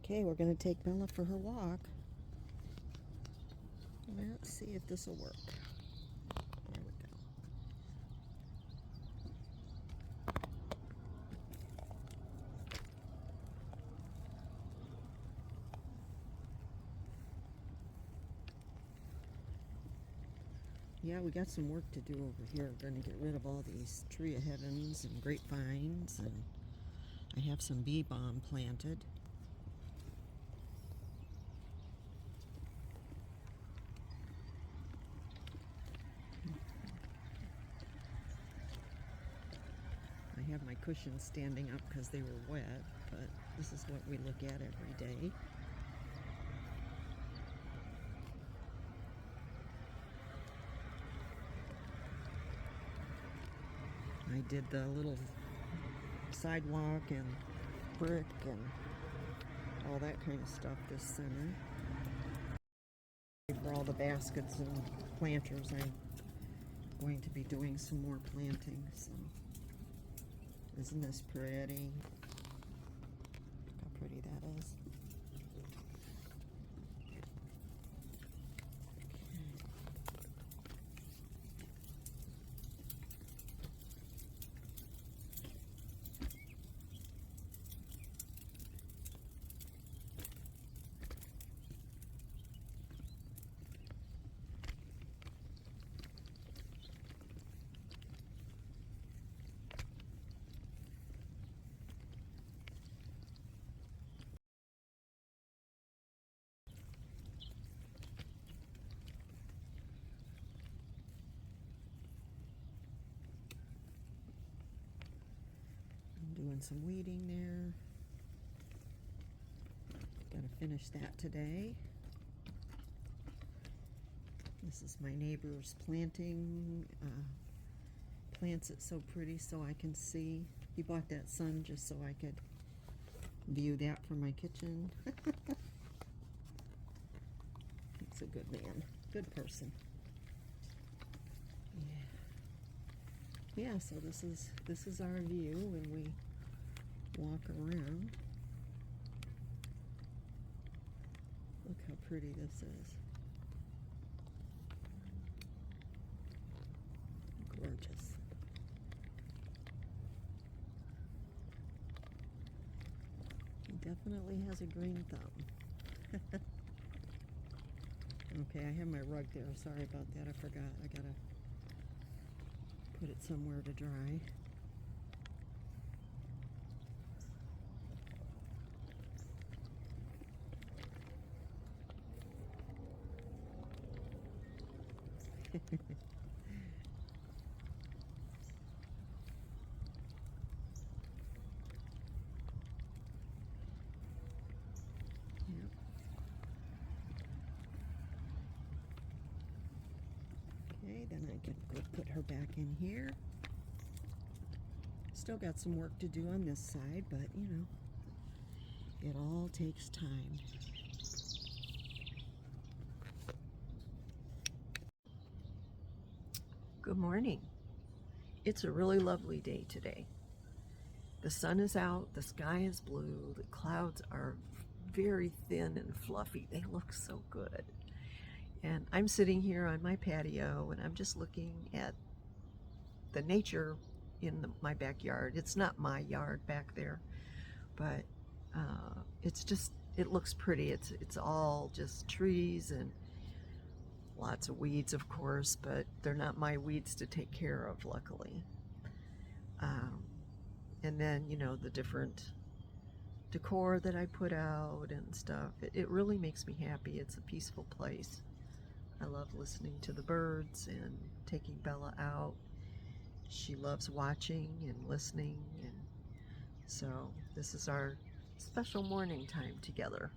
Okay, we're going to take Bella for her walk. Let's see if this will work. There we go. Yeah, we got some work to do over here. We're going to get rid of all these tree of heavens and grapevines, and I have some bee balm planted. I have my cushions standing up because they were wet, but this is what we look at every day. I did the little sidewalk and brick and all that kind of stuff this summer. For all the baskets and planters, I'm going to be doing some more planting. So, isn't this pretty? Look how pretty that is. Doing some weeding there. Gotta finish that today. This is my neighbor's planting. Plants it so pretty so I can see. He bought that sun just so I could view that from my kitchen. He's a good man, good person. Yeah, so this is our view when we walk around. Look how pretty this is. Gorgeous. He definitely has a green thumb. Okay, I have my rug there. Sorry about that. I forgot. I gotta put it somewhere to dry. Yep. Okay, then I can go put her back in here. Still got some work to do on this side, but you know, it all takes time. Good morning. It's a really lovely day today. The sun is out, the sky is blue, the clouds are very thin and fluffy. They look so good. And I'm sitting here on my patio and I'm just looking at the nature in my backyard. It's not my yard back there, but it looks pretty. It's all just trees and lots of weeds, of course, but they're not my weeds to take care of, luckily. And then, you know, the different decor that I put out and stuff. It really makes me happy. It's a peaceful place. I love listening to the birds and taking Bella out. She loves watching and listening, and so this is our special morning time together.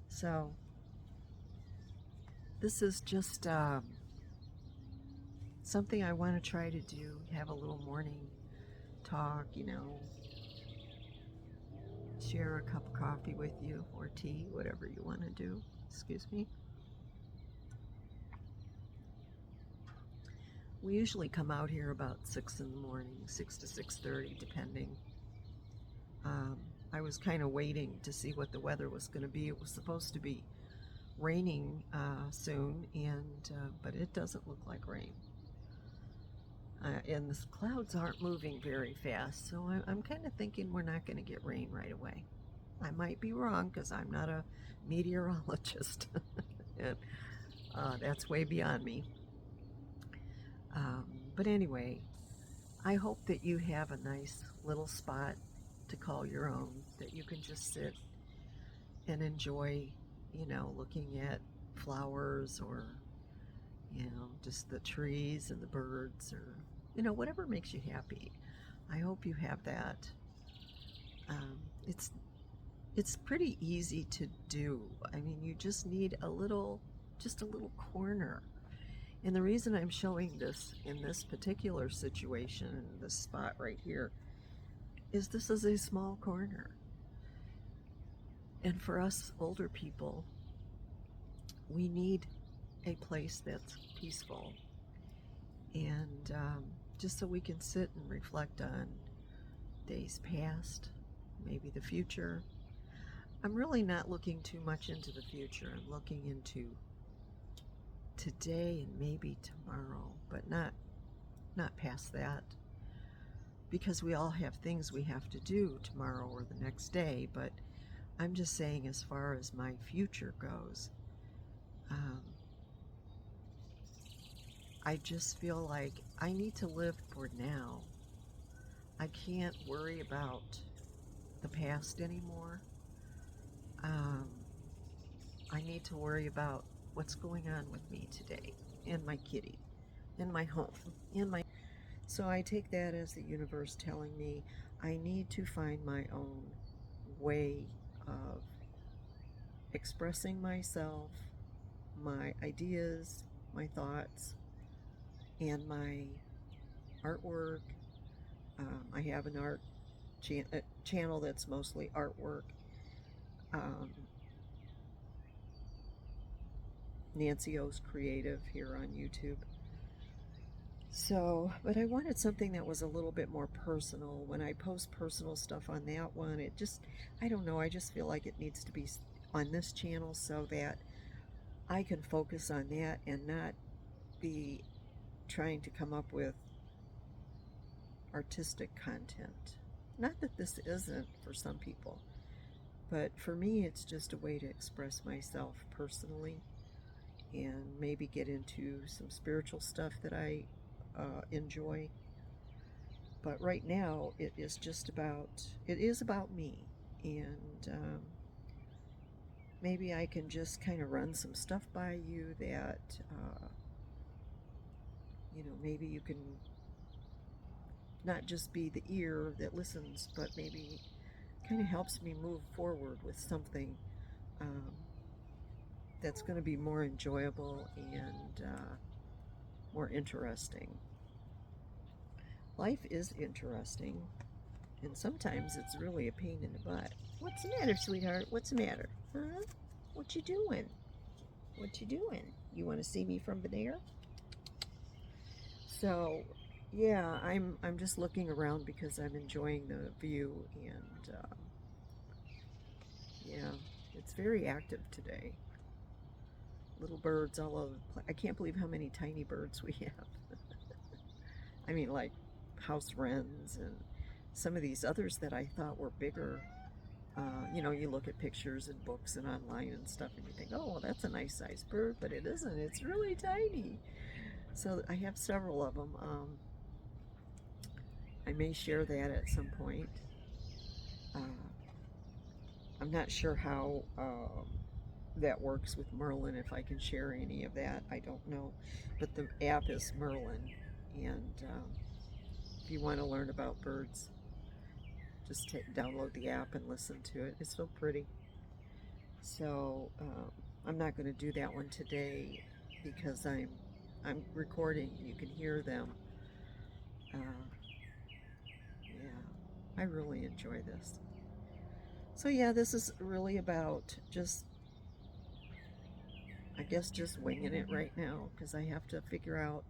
So this is just something I want to try to do, have a little morning talk, you know, share a cup of coffee with you or tea, whatever you want to do. Excuse me. We usually come out here about 6 in the morning, 6 to 6:30, depending. I was kind of waiting to see what the weather was going to be. It was supposed to be raining soon, and but it doesn't look like rain. And the clouds aren't moving very fast, so I'm kind of thinking we're not going to get rain right away. I might be wrong because I'm not a meteorologist. And, that's way beyond me. But anyway, I hope that you have a nice little spot to call your own, that you can just sit and enjoy, looking at flowers, or, just the trees and the birds, or, whatever makes you happy. I hope you have that. Um, it's it's pretty easy to do. I mean, you just need just a little corner. And the reason I'm showing this in this particular situation, this spot right here, is this is a small corner. And for us older people, we need a place that's peaceful, and just so we can sit and reflect on days past, maybe the future. I'm really not looking too much into the future. I'm looking into today and maybe tomorrow, but not past that, because we all have things we have to do tomorrow or the next day. But I'm just saying, as far as my future goes, I just feel like I need to live for now. I can't worry about the past anymore. I need to worry about what's going on with me today, and my kitty, and my home, and my... So I take that as the universe telling me I need to find my own way of expressing myself, my ideas, my thoughts, and my artwork. I have an art channel that's mostly artwork. Nancy O's Creative here on YouTube. So, but I wanted something that was a little bit more personal. When I post personal stuff on that one, it just, I don't know, I just feel like it needs to be on this channel so that I can focus on that and not be trying to come up with artistic content. Not that this isn't for some people, but for me it's just a way to express myself personally, and maybe get into some spiritual stuff that I enjoy. But right now it is about me, and maybe I can just kind of run some stuff by you that maybe you can not just be the ear that listens, but maybe kind of helps me move forward with something that's going to be more enjoyable and more interesting. Life is interesting, and sometimes it's really a pain in the butt. What's the matter, sweetheart? What's the matter? Huh? What you doing? What you doing? You want to see me from there? So, yeah, I'm just looking around because I'm enjoying the view, and yeah, it's very active today. Little birds all over the place. I can't believe how many tiny birds we have. I mean, like house wrens and some of these others that I thought were bigger. You look at pictures and books and online and stuff, and you think, oh, well, that's a nice sized bird, but it isn't. It's really tiny. So I have several of them. I may share that at some point. I'm not sure how that works with Merlin, if I can share any of that. I don't know. But the app is Merlin, and if you want to learn about birds, just download the app and listen to it. It's so pretty. So I'm not going to do that one today because I'm recording. You can hear them. Yeah, I really enjoy this. So yeah, this is really about I guess just winging it right now, because I have to figure out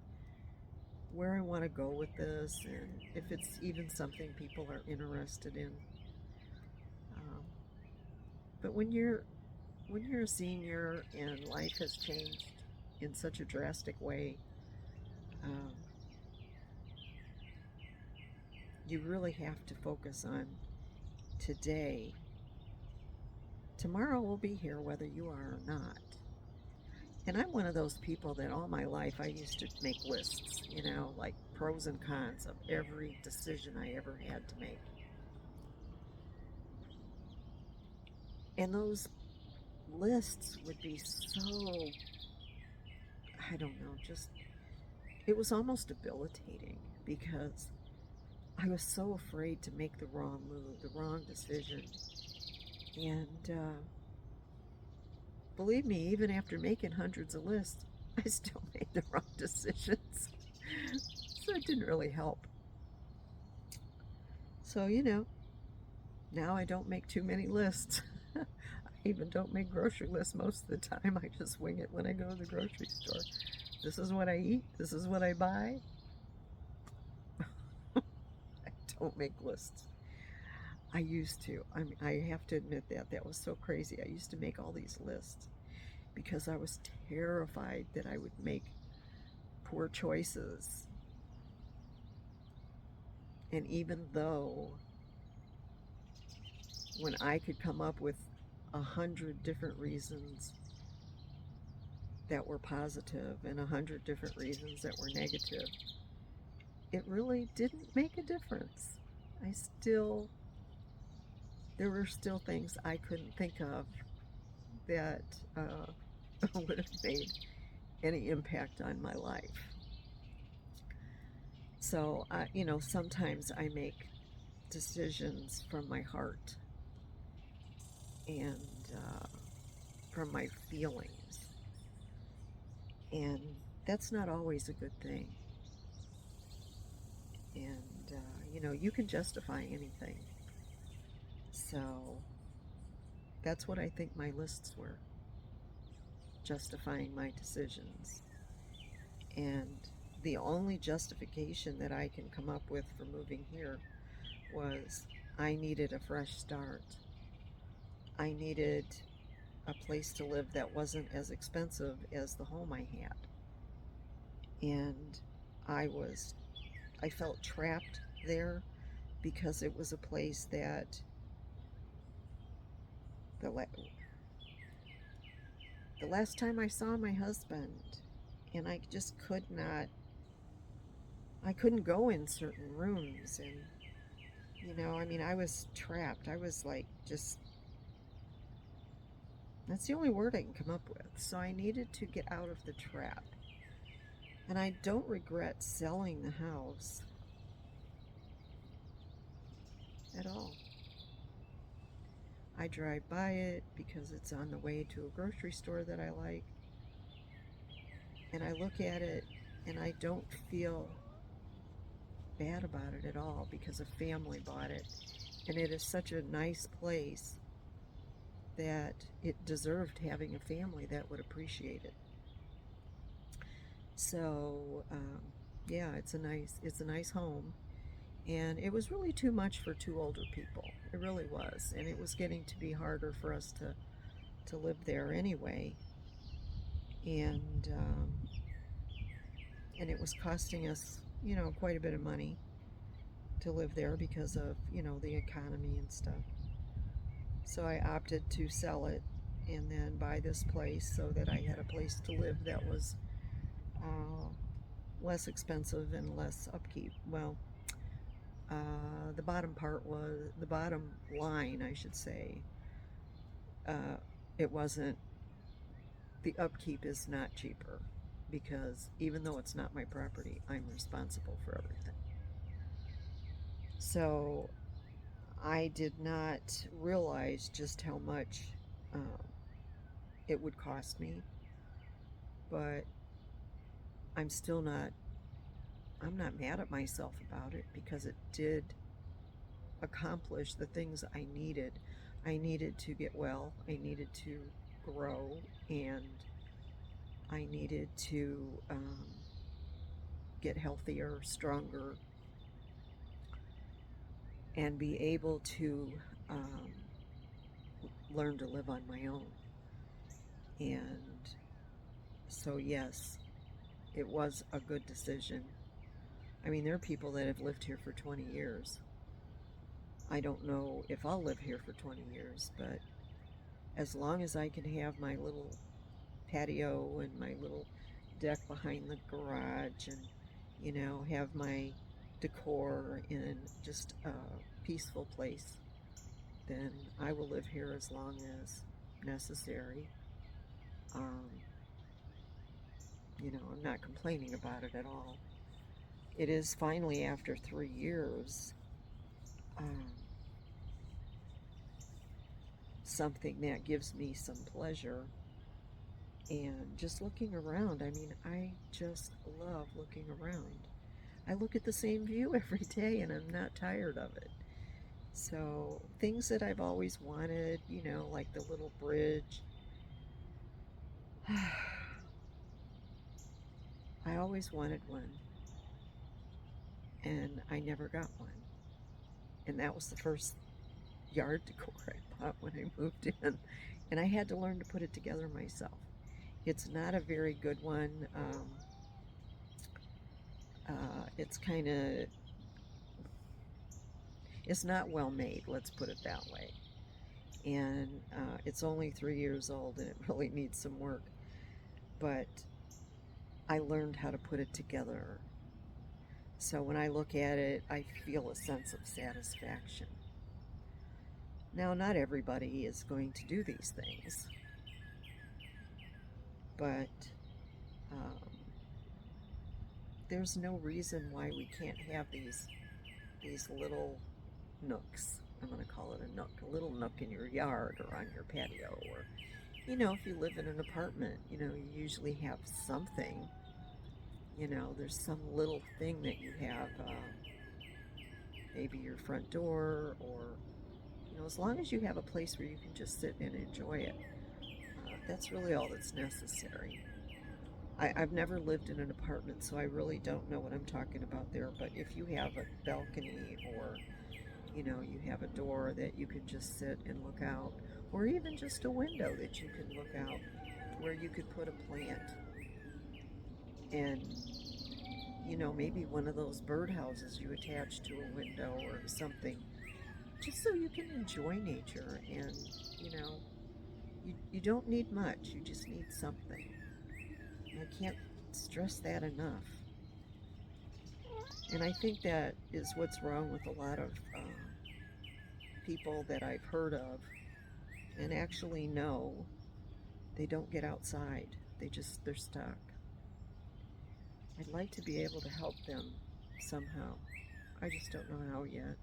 where I want to go with this, and if it's even something people are interested in. But when you're a senior and life has changed in such a drastic way, um, you really have to focus on today. Tomorrow will be here whether you are or not. And I'm one of those people that all my life I used to make lists, like pros and cons of every decision I ever had to make. And those lists would be so, I don't know, just, it was almost debilitating because I was so afraid to make the wrong move, the wrong decision. And believe me, even after making hundreds of lists, I still made the wrong decisions. So it didn't really help. So, now I don't make too many lists. I even don't make grocery lists most of the time. I just wing it when I go to the grocery store. This is what I eat. This is what I buy. I don't make lists. I used to. I have to admit that was so crazy. I used to make all these lists because I was terrified that I would make poor choices. And even though when I could come up with 100 different reasons that were positive and 100 different reasons that were negative, it really didn't make a difference. There were still things I couldn't think of that would have made any impact on my life. So, sometimes I make decisions from my heart and from my feelings. And that's not always a good thing. And, you can justify anything. So that's what I think my lists were, justifying my decisions. And the only justification that I can come up with for moving here was I needed a fresh start. I needed a place to live that wasn't as expensive as the home I had. And I felt trapped there because it was a place that the last time I saw my husband, and I just I couldn't go in certain rooms, and I was trapped. I was like, just, that's the only word I can come up with. So I needed to get out of the trap. And I don't regret selling the house at all. I drive by it because it's on the way to a grocery store that I like. And I look at it and I don't feel bad about it at all because a family bought it. And it is such a nice place that it deserved having a family that would appreciate it. So, yeah, it's a nice home. And it was really too much for two older people. It really was. And it was getting to be harder for us to live there anyway. And it was costing us, quite a bit of money to live there because of, the economy and stuff. So I opted to sell it and then buy this place so that I had a place to live that was less expensive and less upkeep. Well, the bottom line, I should say, uh, it wasn't, the upkeep is not cheaper because even though it's not my property, I'm responsible for everything. So I did not realize just how much um, it would cost me, but I'm still not, I'm not mad at myself about it because it did accomplish the things I needed. I needed to get well, I needed to grow, and I needed to get healthier, stronger, and be able to learn to live on my own. And so, yes, it was a good decision. I mean, there are people that have lived here for 20 years. I don't know if I'll live here for 20 years, but as long as I can have my little patio and my little deck behind the garage and, have my decor in just a peaceful place, then I will live here as long as necessary. Um, I'm not complaining about it at all. It is finally, after 3 years, um, something that gives me some pleasure. And just looking around, I mean, I just love looking around. I look at the same view every day and I'm not tired of it. So, things that I've always wanted, like the little bridge. I always wanted one, and I never got one. And that was the first yard decor I bought when I moved in. And I had to learn to put it together myself. It's not a very good one. It's kind of, it's not well made, let's put it that way. And it's only 3 years old and it really needs some work. But I learned how to put it together. So when I look at it, I feel a sense of satisfaction. Now, not everybody is going to do these things, but there's no reason why we can't have these little nooks. I'm going to call it a nook, a little nook in your yard or on your patio, or if you live in an apartment, you usually have something. There's some little thing that you have, maybe your front door, or as long as you have a place where you can just sit and enjoy it, that's really all that's necessary. I've never lived in an apartment, so I really don't know what I'm talking about there, but if you have a balcony, or you have a door that you can just sit and look out, or even just a window that you can look out where you could put a plant, and maybe one of those birdhouses you attach to a window or something, just so you can enjoy nature. And you don't need much, you just need something. I can't stress that enough. And I think that is what's wrong with a lot of people that I've heard of and actually know. They don't get outside. They're stuck. I'd like to be able to help them somehow. I just don't know how yet.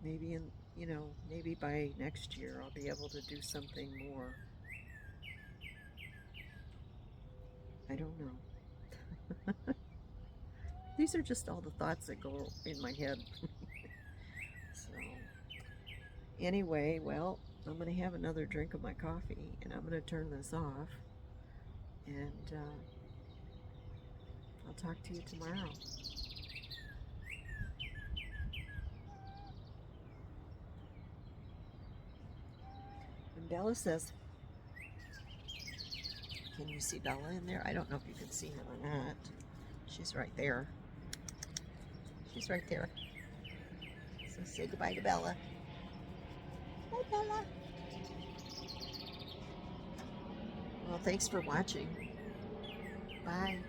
Maybe maybe by next year I'll be able to do something more. I don't know. These are just all the thoughts that go in my head. So, anyway, well, I'm going to have another drink of my coffee, and I'm going to turn this off, and I'll talk to you tomorrow. And Bella says, can you see Bella in there? I don't know if you can see her or not. She's right there. She's right there. So say goodbye to Bella. Bye, Bella. Well, thanks for watching. Bye.